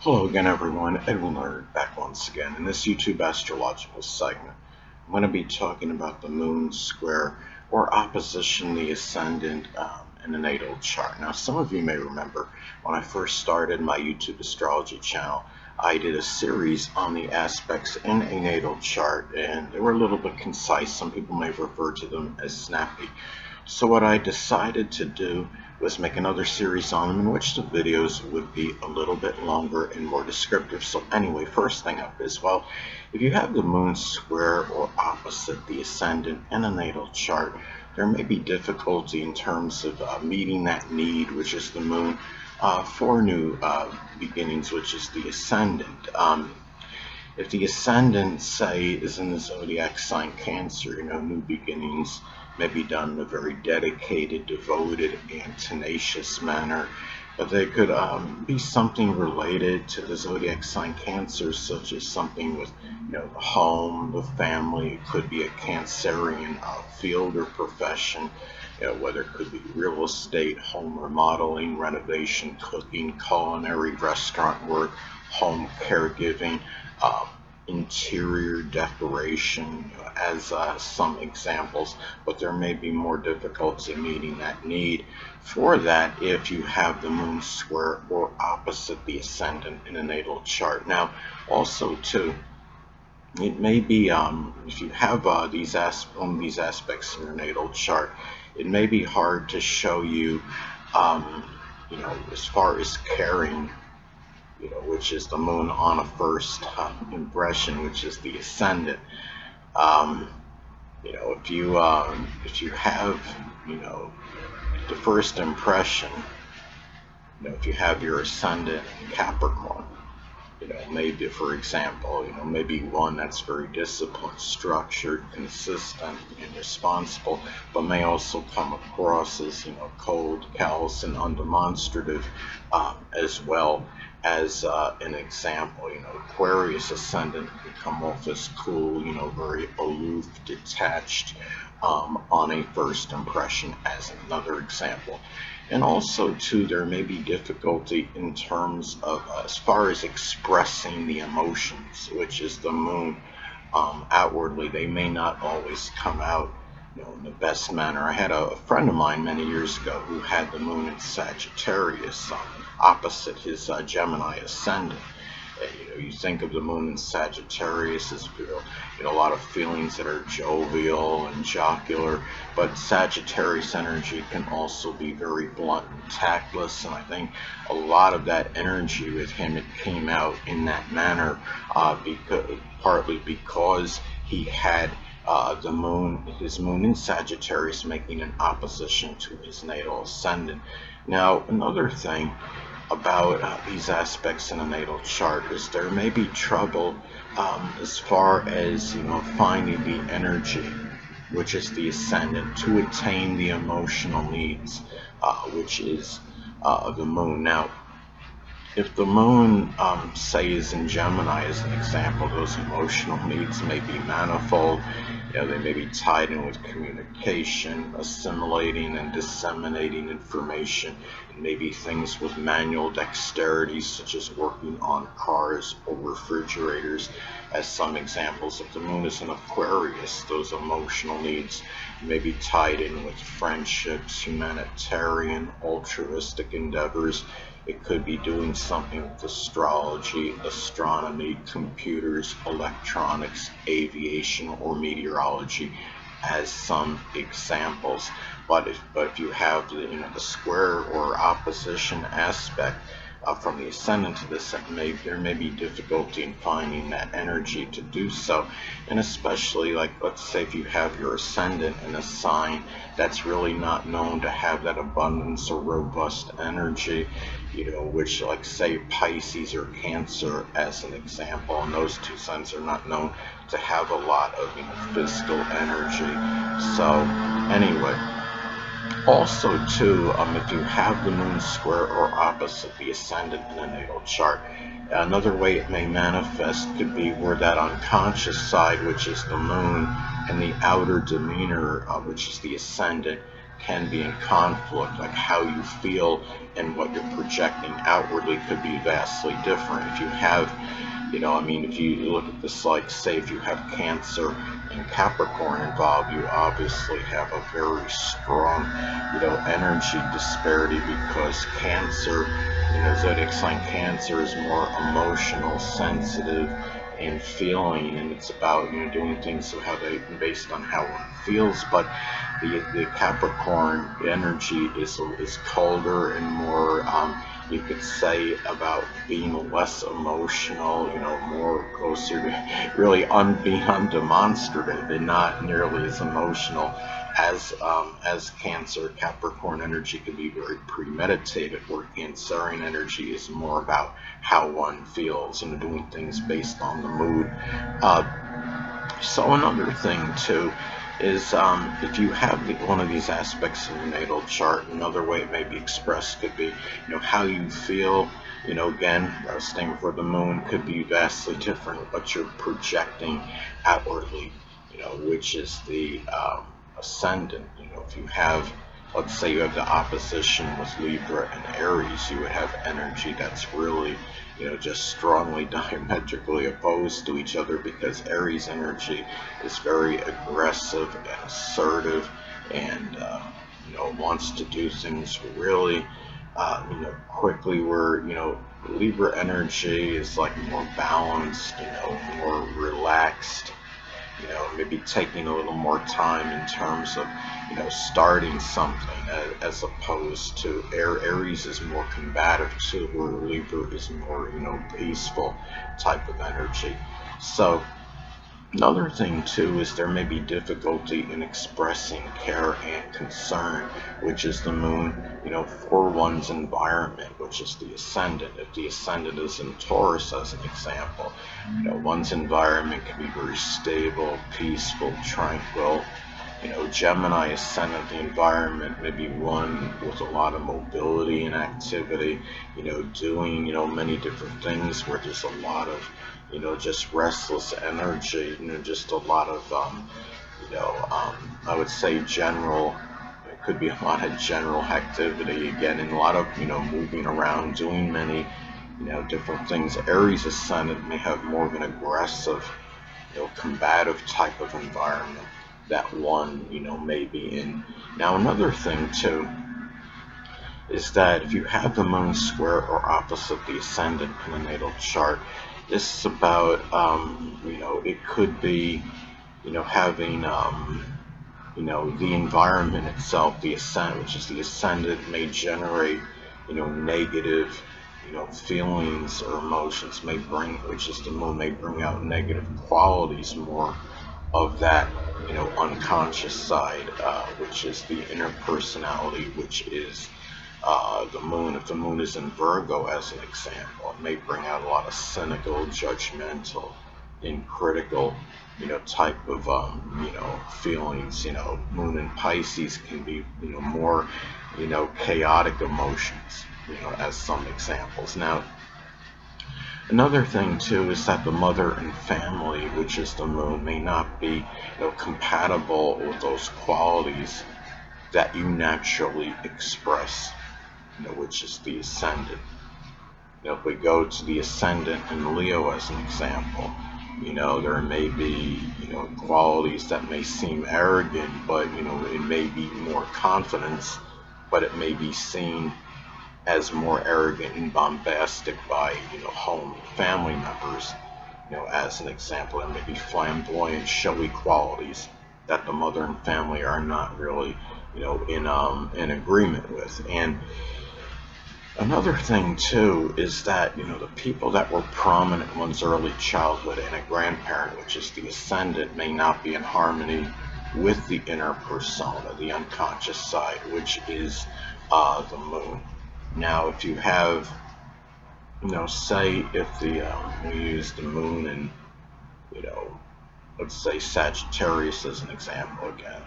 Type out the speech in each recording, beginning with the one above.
Hello again, everyone. Edwin Learnard back once again. In this YouTube astrological segment, I'm going to be talking about the moon square or opposition, the ascendant, in the natal chart. Now, some of you may remember when I first started my YouTube astrology channel, I did a series on the aspects in a natal chart, and they were a little bit concise. Some people may refer to them as snappy. So what I decided to do was make another series on them in which the videos would be a little bit longer and more descriptive. So anyway, first thing up is, well, if you have the moon square or opposite the ascendant in a natal chart, there may be difficulty in terms of meeting that need, which is the moon, for new beginnings, which is the ascendant. If the ascendant, say, is in the zodiac sign Cancer, new beginnings may be done in a very dedicated, devoted, and tenacious manner. But they could be something related to the zodiac sign Cancer, such as something with, the home, the family. It could be a Cancerian field or profession, whether it could be real estate, home remodeling, renovation, cooking, culinary, restaurant work, home caregiving, um, interior decoration, as some examples, but there may be more difficulty meeting that need for that if you have the moon square or opposite the ascendant in a natal chart. Now, also too, it may be if you have one of these aspects in your natal chart, it may be hard to show you, um, as far as caring, which is the moon on a first impression, which is the ascendant. Um, if you have, you know, the first impression, if you have your ascendant in Capricorn, maybe for example, maybe one that's very disciplined, structured, consistent, and responsible, but may also come across as, cold, callous, and undemonstrative, as well as an example. Aquarius ascendant can come off as cool, very aloof, detached, on a first impression, as another example. And also, too, there may be difficulty in terms of as far as expressing the emotions, which is the moon. Outwardly, they may not always come out, in the best manner. I had a friend of mine many years ago who had the moon in Sagittarius, opposite his Gemini ascendant. You think of the moon in Sagittarius as a lot of feelings that are jovial and jocular, but Sagittarius energy can also be very blunt and tactless, and I think a lot of that energy with him, it came out in that manner, partly because he had his moon in Sagittarius making an opposition to his natal ascendant. Now, another thing about these aspects in a natal chart is there may be trouble, as far as finding the energy, which is the ascendant, to attain the emotional needs, which is the moon. Now, if the moon, say, is in Gemini, as an example, those emotional needs may be manifold. They may be tied in with communication, assimilating and disseminating information, and maybe things with manual dexterity, such as working on cars or refrigerators, as some examples. If the moon is in Aquarius, those emotional needs may be tied in with friendships, humanitarian, altruistic endeavors. It could be doing something with astrology, astronomy, computers, electronics, aviation, or meteorology, as some examples. But if you have the square or opposition aspect, from the ascendant to this, there may be difficulty in finding that energy to do so. And especially, like, let's say if you have your ascendant in a sign that's really not known to have that abundance or robust energy, which, like, say Pisces or Cancer as an example, and those two signs are not known to have a lot of physical energy. So anyway, also too, if you have the moon square or opposite the ascendant in a natal chart, another way it may manifest could be where that unconscious side, which is the moon, and the outer demeanor, which is the ascendant, can be in conflict, like how you feel and what you're projecting outwardly could be vastly different. If you have, I mean, if you look at this, like, say, if you have Cancer and Capricorn involved, you obviously have a very strong, energy disparity, because Cancer, zodiac sign Cancer is more emotional, sensitive, and feeling, and it's about, doing things so how they based on how one feels. But the Capricorn energy is colder and more, you could say, about being less emotional, more closer to really being undemonstrative and not nearly as emotional as Cancer. Capricorn energy can be very premeditated, where Cancerian energy is more about how one feels, doing things based on the mood. So another thing too is, if you have one of these aspects in your natal chart, another way it may be expressed could be, how you feel. Again, staying for the moon could be vastly different, but you're projecting outwardly, which is the ascendant. If you have, let's say you have the opposition with Libra and Aries, you would have energy that's really, just strongly diametrically opposed to each other, because Aries energy is very aggressive and assertive, and wants to do things really, quickly, where, Libra energy is like more balanced, more relaxed, maybe taking a little more time in terms of, starting something, as opposed to Aries is more combative too, where Libra is more, peaceful type of energy. So another thing too is there may be difficulty in expressing care and concern, which is the moon, for one's environment, which is the ascendant. If the ascendant is in Taurus, as an example, one's environment can be very stable, peaceful, tranquil. Gemini ascendant, the environment may be one with a lot of mobility and activity, doing, many different things, where there's a lot of, just restless energy, just a lot of, I would say general, it could be a lot of general activity, again, and a lot of, moving around, doing many, different things. Aries ascendant may have more of an aggressive, combative type of environment that one, may be in. Now, another thing too is that if you have the moon square or opposite the ascendant in the natal chart, this is about, it could be, having, the environment itself, the ascendant, which is the ascendant, may generate, negative, feelings or emotions, which is the moon, may bring out negative qualities, more of that, unconscious side, which is the inner personality, which is the moon. If the moon is in Virgo, as an example, it may bring out a lot of cynical, judgmental, and critical, type of, feelings. Moon in Pisces can be, more, chaotic emotions, as some examples. Now, another thing too is that the mother and family, which is the moon, may not be, compatible with those qualities that you naturally express, which is the ascendant. If we go to the ascendant in Leo as an example, there may be, qualities that may seem arrogant, but, it may be more confidence, but it may be seen as more arrogant and bombastic by, home family members, as an example. There may be flamboyant, showy qualities that the mother and family are not really, in agreement with. And another thing too is that, the people that were prominent in one's early childhood and a grandparent, which is the ascendant, may not be in harmony with the inner persona, the unconscious side, which is the moon. Now, if you have, say if we use the moon in, let's say Sagittarius as an example again,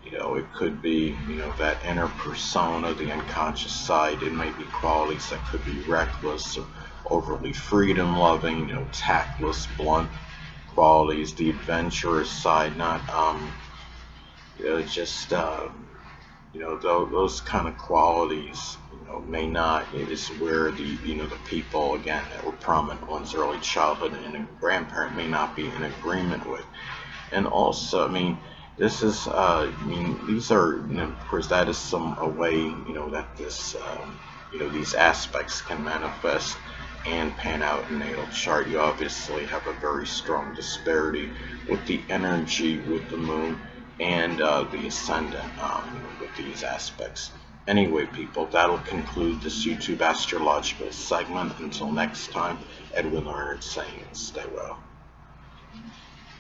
it could be, that inner persona, the unconscious side. It may be qualities that could be reckless or overly freedom loving, tactless, blunt qualities. The adventurous side, not, just, those kind of qualities, may not. It is where the people again that were prominent ones early childhood and a grandparent may not be in agreement with. And also, I mean, this is, I mean, these are, of course, that is a way, that these aspects can manifest and pan out in natal chart. You obviously have a very strong disparity with the energy with the moon and the ascendant with these aspects. Anyway, people, that'll conclude this YouTube astrological segment. Until next time, Edwin Learnard saying, stay well.